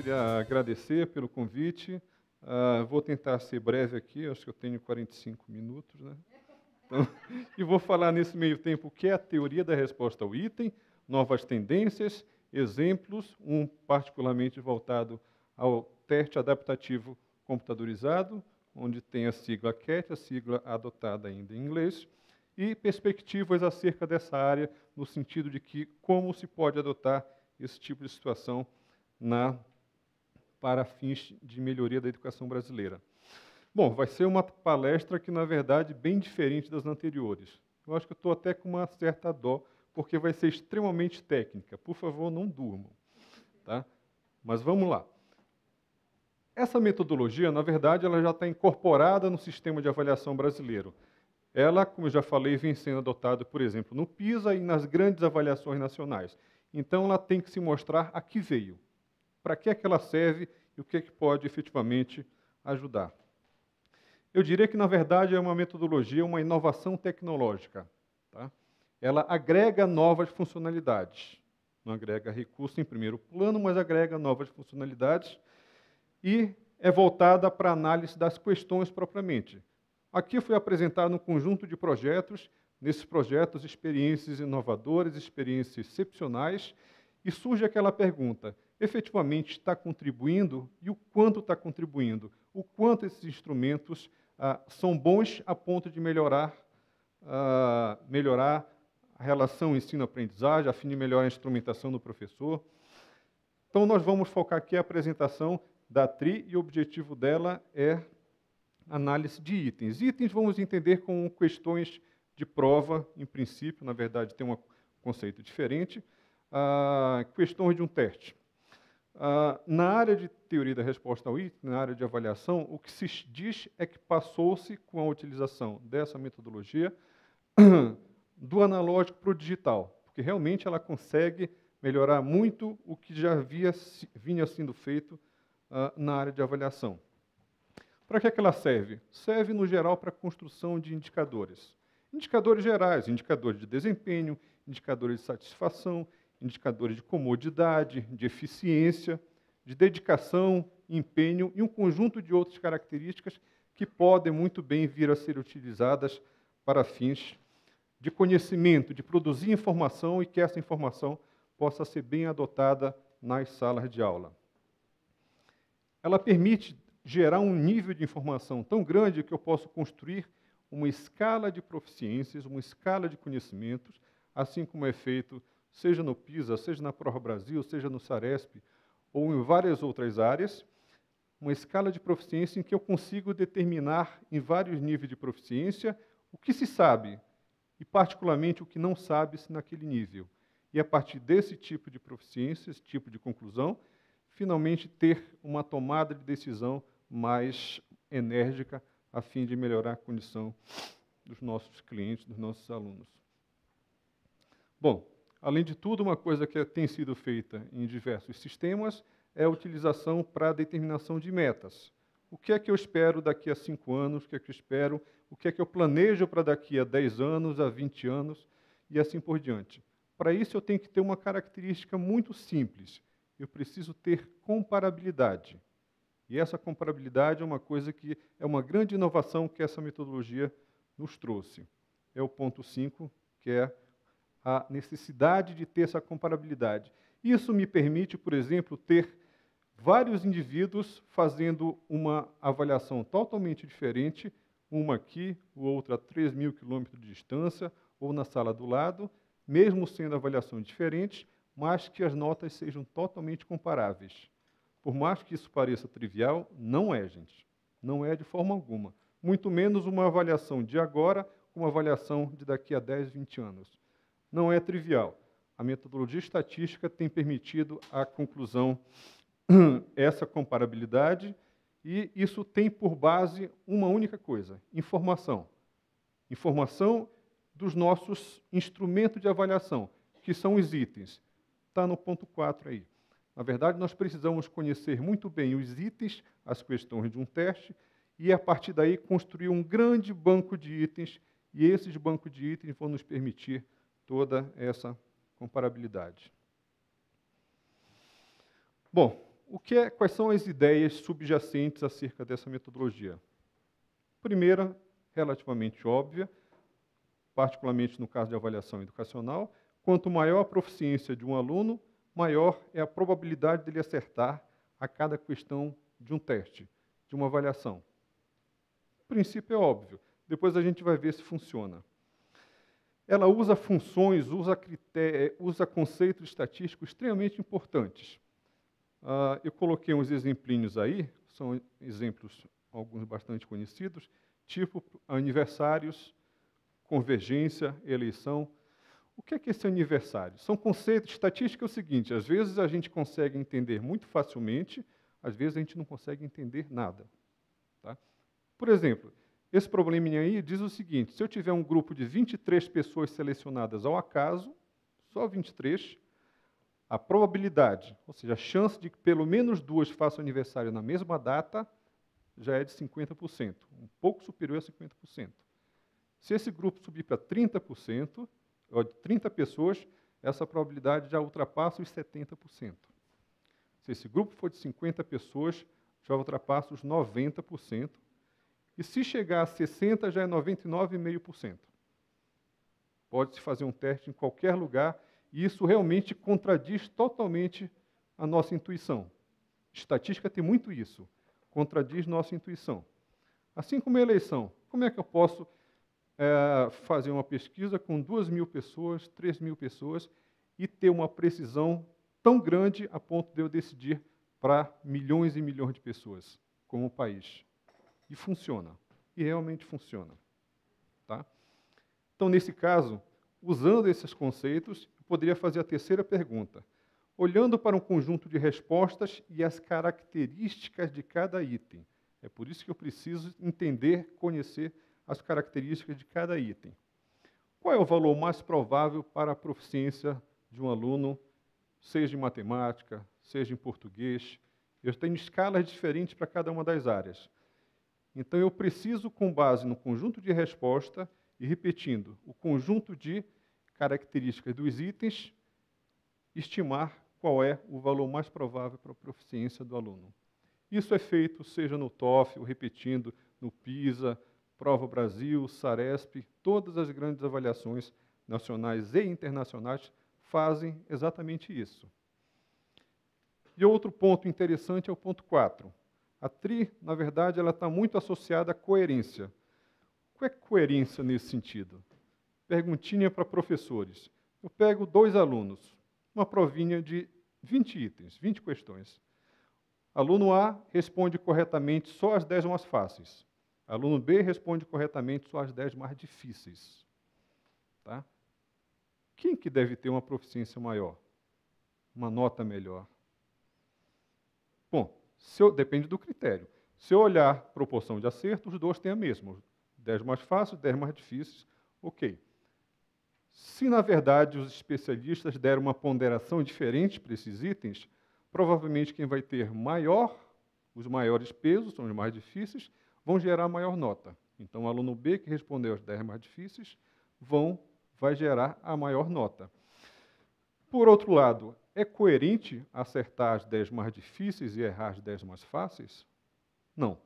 queria agradecer pelo convite. Vou tentar ser breve aqui, acho que eu tenho 45 minutos, né? Então, e vou falar nesse meio tempo o que é a teoria da resposta ao item, novas tendências, exemplos, um particularmente voltado ao teste adaptativo computadorizado, onde tem a sigla CAT, a sigla adotada ainda em inglês, e perspectivas acerca dessa área, no sentido de que como se pode adotar esse tipo de situação para fins de melhoria da educação brasileira. Bom, vai ser uma palestra que, na verdade, bem diferente das anteriores. Eu acho que eu estou até com uma certa dó, porque vai ser extremamente técnica. Por favor, não durmam. Tá? Mas vamos lá. Essa metodologia, na verdade, ela já está incorporada no sistema de avaliação brasileiro. Ela, como eu já falei, vem sendo adotada, por exemplo, no PISA e nas grandes avaliações nacionais. Então, ela tem que se mostrar a que veio, para que é que ela serve e o que é que pode efetivamente ajudar. Eu diria que, na verdade, é uma metodologia, uma inovação tecnológica. Tá? Ela agrega novas funcionalidades. Não agrega recurso em primeiro plano, mas agrega novas funcionalidades e é voltada para a análise das questões propriamente. Aqui foi apresentado um conjunto de projetos, nesses projetos, experiências inovadoras, experiências excepcionais, e surge aquela pergunta, efetivamente está contribuindo e o quanto está contribuindo? O quanto esses instrumentos são bons a ponto de melhorar a relação ensino-aprendizagem, a fim de melhorar a instrumentação do professor. Então, nós vamos focar aqui a apresentação da TRI e o objetivo dela é análise de itens. Itens vamos entender como questões de prova, em princípio, na verdade tem um conceito diferente, questões de um teste. Na área de teoria da resposta ao item, na área de avaliação, o que se diz é que passou-se com a utilização dessa metodologia do analógico para o digital, porque realmente ela consegue melhorar muito o que já vinha sendo feito na área de avaliação. Para que ela serve? Serve, no geral, para a construção de indicadores. Indicadores gerais, indicadores de desempenho, indicadores de satisfação, indicadores de comodidade, de eficiência, de dedicação, empenho e um conjunto de outras características que podem muito bem vir a ser utilizadas para fins de conhecimento, de produzir informação e que essa informação possa ser bem adotada nas salas de aula. Ela permite gerar um nível de informação tão grande que eu posso construir uma escala de proficiências, uma escala de conhecimentos, assim como é feito, seja no PISA, seja na Prova Brasil, seja no SARESP, ou em várias outras áreas, uma escala de proficiência em que eu consigo determinar, em vários níveis de proficiência, o que se sabe, e particularmente o que não sabe-se naquele nível. E a partir desse tipo de proficiência, esse tipo de conclusão, finalmente ter uma tomada de decisão mais enérgica a fim de melhorar a condição dos nossos clientes, dos nossos alunos. Bom, além de tudo, uma coisa que tem sido feita em diversos sistemas é a utilização para a determinação de metas. O que é que eu espero daqui a 5 anos, o que é que eu espero, o que é que eu planejo para daqui a 10 anos, a 20 anos e assim por diante. Para isso, eu tenho que ter uma característica muito simples. Eu preciso ter comparabilidade. E essa comparabilidade é uma coisa que é uma grande inovação que essa metodologia nos trouxe. É o ponto 5, que é a necessidade de ter essa comparabilidade. Isso me permite, por exemplo, ter vários indivíduos fazendo uma avaliação totalmente diferente, uma aqui, o outro a 3.000 quilômetros de distância, ou na sala do lado, mesmo sendo avaliações diferentes, mas que as notas sejam totalmente comparáveis. Por mais que isso pareça trivial, não é, gente. Não é de forma alguma. Muito menos uma avaliação de agora com uma avaliação de daqui a 10, 20 anos. Não é trivial. A metodologia estatística tem permitido a conclusão, essa comparabilidade, e isso tem por base uma única coisa, informação. Informação dos nossos instrumentos de avaliação, que são os itens. Está no ponto 4 aí. Na verdade, nós precisamos conhecer muito bem os itens, as questões de um teste, e, a partir daí, construir um grande banco de itens, e esses bancos de itens vão nos permitir toda essa comparabilidade. Bom, Quais são as ideias subjacentes acerca dessa metodologia? Primeira, relativamente óbvia, particularmente no caso de avaliação educacional, quanto maior a proficiência de um aluno, maior é a probabilidade dele acertar a cada questão de um teste, de uma avaliação. O princípio é óbvio, depois a gente vai ver se funciona. Ela usa funções, usa conceitos estatísticos extremamente importantes. Eu coloquei uns exemplinhos aí, são exemplos, alguns bastante conhecidos, tipo aniversários, convergência, eleição. O que é esse aniversário? São conceitos, estatística é o seguinte, às vezes a gente consegue entender muito facilmente, às vezes a gente não consegue entender nada. Tá? Por exemplo, esse probleminha aí diz o seguinte, se eu tiver um grupo de 23 pessoas selecionadas ao acaso, só 23, a probabilidade, ou seja, a chance de que pelo menos duas façam aniversário na mesma data, já é de 50%, um pouco superior a 50%. Se esse grupo subir para 30%, ou de 30 pessoas, essa probabilidade já ultrapassa os 70%. Se esse grupo for de 50 pessoas, já ultrapassa os 90%. E se chegar a 60%, já é 99,5%. Pode-se fazer um teste em qualquer lugar, e isso realmente contradiz totalmente a nossa intuição. Estatística tem muito isso, contradiz nossa intuição. Assim como a eleição, como é que eu posso fazer uma pesquisa com 2.000 pessoas, 3.000 pessoas, e ter uma precisão tão grande a ponto de eu decidir para milhões e milhões de pessoas, como o país? E funciona, e realmente funciona. Tá? Então, nesse caso, usando esses conceitos, eu poderia fazer a terceira pergunta. Olhando para um conjunto de respostas e as características de cada item. É por isso que eu preciso entender, conhecer as características de cada item. Qual é o valor mais provável para a proficiência de um aluno, seja em matemática, seja em português? Eu tenho escalas diferentes para cada uma das áreas. Então, eu preciso, com base no conjunto de resposta, e repetindo, o conjunto de características dos itens, estimar qual é o valor mais provável para a proficiência do aluno. Isso é feito, seja no TOEFL, repetindo, no PISA, Prova Brasil, SARESP, todas as grandes avaliações nacionais e internacionais fazem exatamente isso. E outro ponto interessante é o ponto 4. A TRI, na verdade, ela está muito associada à coerência. Qual é a coerência nesse sentido? Perguntinha para professores. Eu pego 2 alunos, uma provinha de 20 itens, 20 questões. Aluno A responde corretamente só as 10 mais fáceis. Aluno B responde corretamente só as 10 mais difíceis. Tá? Quem que deve ter uma proficiência maior? Uma nota melhor? Bom, depende do critério. Se eu olhar proporção de acerto, os dois têm a mesma. 10 mais fáceis, 10 mais difíceis, ok. Se, na verdade, os especialistas deram uma ponderação diferente para esses itens, provavelmente quem vai ter os maiores pesos, são os mais difíceis, vão gerar maior nota. Então, o aluno B, que respondeu as 10 mais difíceis, vai gerar a maior nota. Por outro lado, é coerente acertar as 10 mais difíceis e errar as 10 mais fáceis? Não.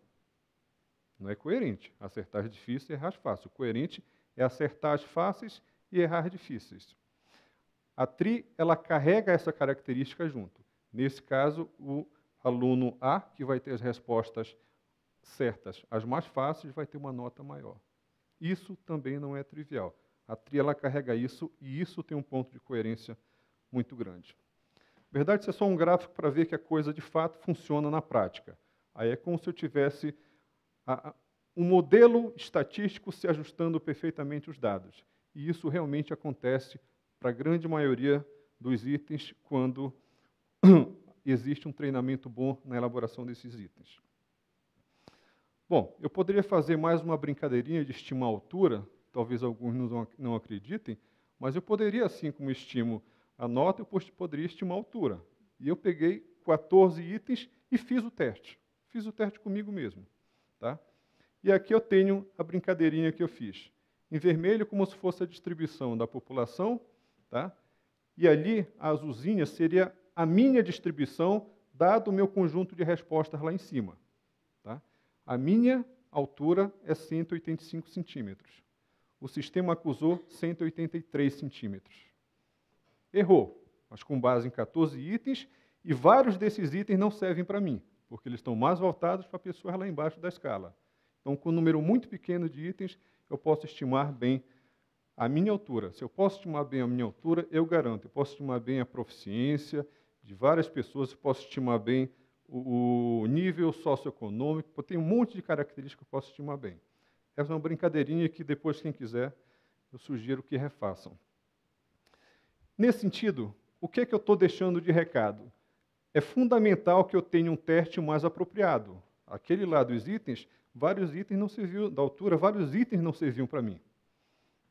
Não é coerente acertar as difíceis e errar as fáceis. O coerente é acertar as fáceis e errar as difíceis. A TRI, ela carrega essa característica junto. Nesse caso, o aluno A, que vai ter as respostas certas, as mais fáceis, vai ter uma nota maior. Isso também não é trivial. A TRI, ela carrega isso, e isso tem um ponto de coerência muito grande. Na verdade, isso é só um gráfico para ver que a coisa, de fato, funciona na prática. Aí é como se eu tivesse um modelo estatístico se ajustando perfeitamente os dados. E isso realmente acontece para a grande maioria dos itens quando existe um treinamento bom na elaboração desses itens. Bom, eu poderia fazer mais uma brincadeirinha de estimar a altura, talvez alguns não acreditem, mas eu poderia, assim como estimo a nota, eu poderia estimar a altura. E eu peguei 14 itens e fiz o teste. Fiz o teste comigo mesmo. Tá? E aqui eu tenho a brincadeirinha que eu fiz. Em vermelho, como se fosse a distribuição da população, tá? E ali, a azulzinha seria a minha distribuição dado o meu conjunto de respostas lá em cima. Tá? A minha altura é 185 centímetros. O sistema acusou 183 centímetros. Errou, mas com base em 14 itens, e vários desses itens não servem para mim, porque eles estão mais voltados para pessoas lá embaixo da escala. Então, com um número muito pequeno de itens, eu posso estimar bem a minha altura. Se eu posso estimar bem a minha altura, eu garanto. Eu posso estimar bem a proficiência de várias pessoas, eu posso estimar bem o nível socioeconômico, eu tenho um monte de características que eu posso estimar bem. Essa é uma brincadeirinha que depois, quem quiser, eu sugiro que refaçam. Nesse sentido, o que é que eu estou deixando de recado? É fundamental que eu tenha um teste mais apropriado. Aquele lá dos itens, vários itens não serviam, da altura, vários itens não serviam para mim.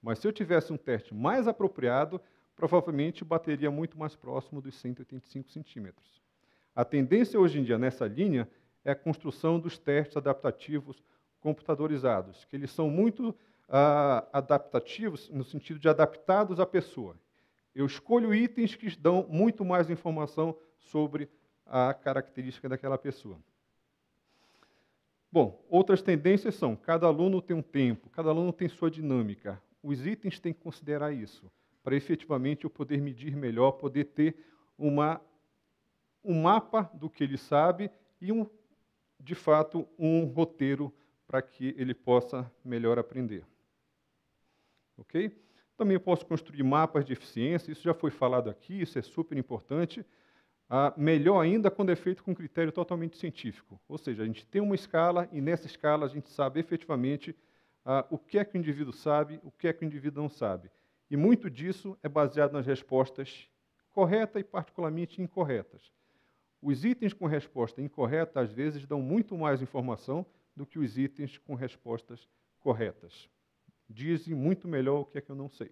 Mas se eu tivesse um teste mais apropriado, provavelmente bateria muito mais próximo dos 185 centímetros. A tendência hoje em dia nessa linha é a construção dos testes adaptativos computadorizados, que eles são muito adaptativos no sentido de adaptados à pessoa. Eu escolho itens que dão muito mais informação sobre a característica daquela pessoa. Bom, outras tendências são, cada aluno tem um tempo, cada aluno tem sua dinâmica. Os itens têm que considerar isso, para efetivamente eu poder medir melhor, poder ter um mapa do que ele sabe e, de fato, um roteiro para que ele possa melhor aprender. Ok? Também eu posso construir mapas de eficiência, isso já foi falado aqui, isso é super importante. Melhor ainda quando é feito com critério totalmente científico. Ou seja, a gente tem uma escala e nessa escala a gente sabe efetivamente o que é que o indivíduo sabe, o que é que o indivíduo não sabe. E muito disso é baseado nas respostas corretas e particularmente incorretas. Os itens com resposta incorreta, às vezes, dão muito mais informação do que os itens com respostas corretas. Dizem muito melhor o que é que eu não sei.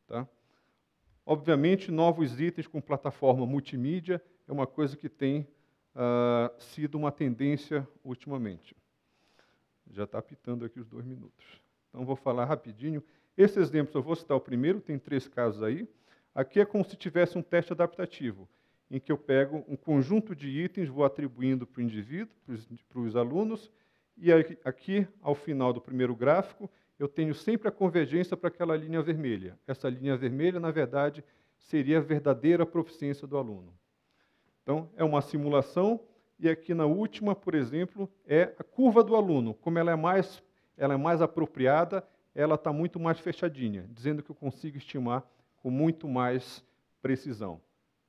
Tá? Obviamente, novos itens com plataforma multimídia é uma coisa que tem sido uma tendência ultimamente. Já está apitando aqui os 2 minutos. Então, vou falar rapidinho. Esse exemplo, eu vou citar o primeiro, tem 3 casos aí. Aqui é como se tivesse um teste adaptativo, em que eu pego um conjunto de itens, vou atribuindo para o indivíduo, para os alunos, e aqui, ao final do primeiro gráfico, eu tenho sempre a convergência para aquela linha vermelha. Essa linha vermelha, na verdade, seria a verdadeira proficiência do aluno. Então, é uma simulação, e aqui na última, por exemplo, é a curva do aluno. Como ela é mais apropriada, ela está muito mais fechadinha, dizendo que eu consigo estimar com muito mais precisão.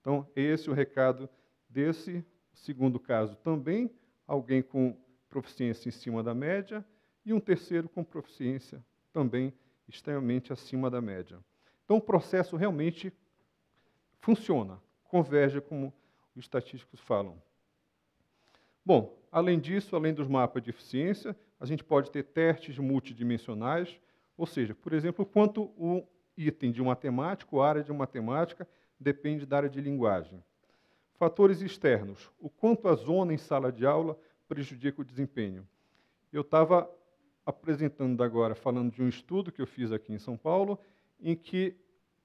Então, esse é o recado desse segundo caso também, alguém com proficiência em cima da média, e um terceiro com proficiência também extremamente acima da média. Então, o processo realmente funciona, converge como os estatísticos falam. Bom, além disso, além dos mapas de eficiência, a gente pode ter testes multidimensionais, ou seja, por exemplo, quanto o item de matemática, a área de matemática, depende da área de linguagem. Fatores externos, o quanto a zona em sala de aula prejudica o desempenho. Eu estava apresentando agora, falando de um estudo que eu fiz aqui em São Paulo, em que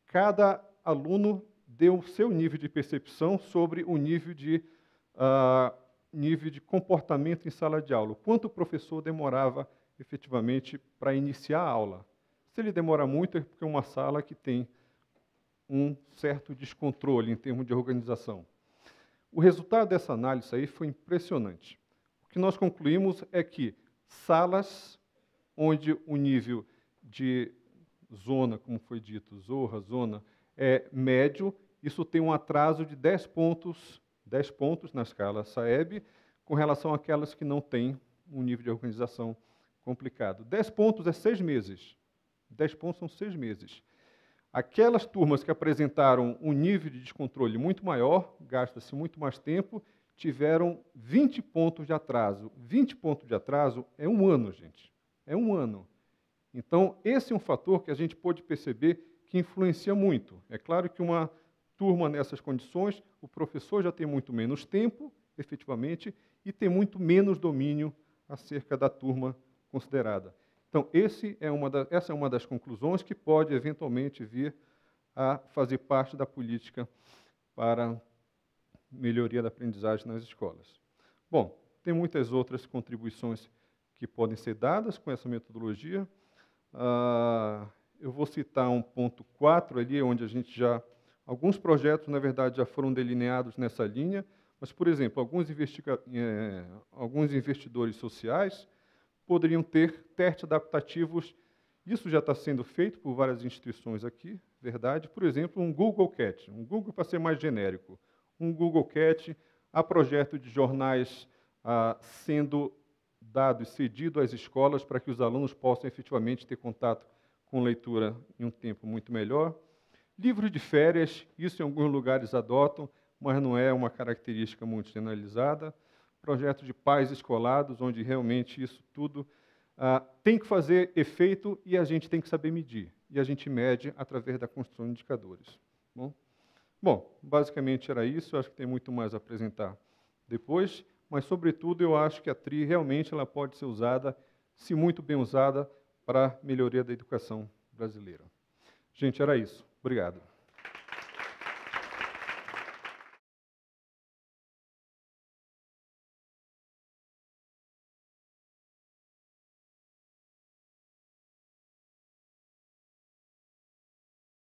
cada aluno deu o seu nível de percepção sobre o nível de comportamento em sala de aula. O quanto o professor demorava, efetivamente, para iniciar a aula. Se ele demora muito, é porque é uma sala que tem um certo descontrole em termos de organização. O resultado dessa análise aí foi impressionante. O que nós concluímos é que salas onde o nível de zona, como foi dito, zona, é médio, isso tem um atraso de 10 pontos na escala SAEB, com relação àquelas que não têm um nível de organização complicado. 10 pontos é 6 meses. 10 pontos são 6 meses. Aquelas turmas que apresentaram um nível de descontrole muito maior, gasta-se muito mais tempo, tiveram 20 pontos de atraso. 20 pontos de atraso é 1 ano, gente. É 1 ano. Então, esse é um fator que a gente pôde perceber que influencia muito. É claro que uma turma nessas condições, o professor já tem muito menos tempo, efetivamente, e tem muito menos domínio acerca da turma considerada. Então, essa é uma das conclusões que pode, eventualmente, vir a fazer parte da política para melhoria da aprendizagem nas escolas. Bom, tem muitas outras contribuições que podem ser dadas com essa metodologia. Eu vou citar um ponto 4 ali, onde a gente alguns projetos, na verdade, já foram delineados nessa linha, mas, por exemplo, alguns investidores sociais poderiam ter testes adaptativos. Isso já está sendo feito por várias instituições aqui, verdade? Por exemplo, um Google Cat, um Google para ser mais genérico, um Google Cat, há projeto de jornais sendo dado e cedido às escolas para que os alunos possam efetivamente ter contato com leitura em um tempo muito melhor. Livros de férias, isso em alguns lugares adotam, mas não é uma característica muito generalizada. Projeto de pais escolados, onde realmente isso tudo tem que fazer efeito e a gente tem que saber medir. E a gente mede através da construção de indicadores. Bom, basicamente era isso. Eu acho que tem muito mais a apresentar depois, mas, sobretudo, eu acho que a TRI realmente ela pode ser usada, se muito bem usada, para a melhoria da educação brasileira. Gente, era isso. Obrigado.